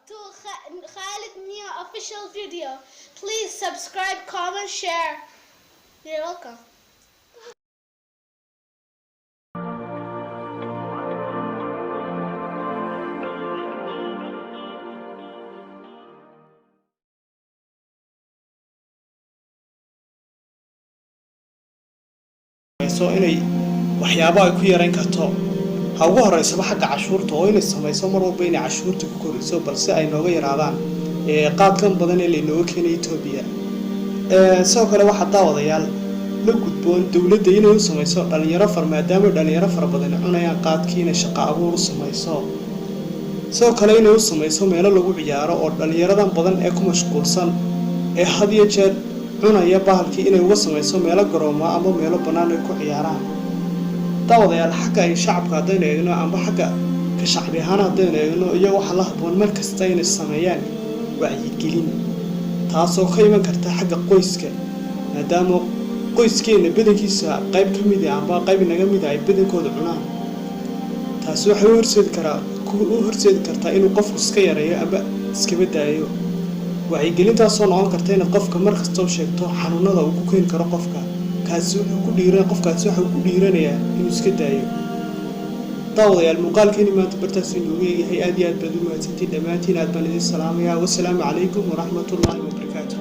to Khalid Nia official video. Please subscribe, comment, share. You're welcome. So inay waxyaabo ay ku yareyn karto ha ugu horeysaba xagga cashuurta oo inay samayso mar walba inay cashuurta ku koriso balse ay nooga yaraadaan qaadkan badan ee laynooga keenay Itoobiya sidoo kale waxaa daawadayaal la gudboon dawladda inay u samayso maadaama dhalinyaro fara badan cunayaan qaadkii inay shaqo abuur u samayso sidoo kale inay u samayso meelo lagu ciyaaro oo dhalinyaradan badan ee ku mashquulsan ee had iyo jeer cunaya bahalkii inay uga samayso meelo garoomo ama meelo bannaan ay ku ciyaaraan daawadayaal xagga ay shacabka haddaynu eegno amba xagga ka shacbi ahaan haddaynu eegno iyo waxa la habboon mar kasta inay sameeyaan wacyigelin taasoo ka iman karta xagga qoyska maadaama qoyskeena badankiisa qayb ka mid ah amba qayb naga mid ah ay badankooda cunaan taasi waxay u horseedi kartaa inuu qofku iska yareeyo amba iskaba daayo wacyigelintaasoo noqon karta in qofka mar kasta u sheegto xanuunada uu ku keeni karo qofkaasi wuxuu ku dhiiranayaa inuu iska daayo daawadayaal muuqaalkeeni maanta bartaas inoogu eegahay aad iyo aad baad u mahadsantiin dhammaantiin aad baan idin salaamayaa wassalaamu calaykum waraxmatullaahi wabarakaatuh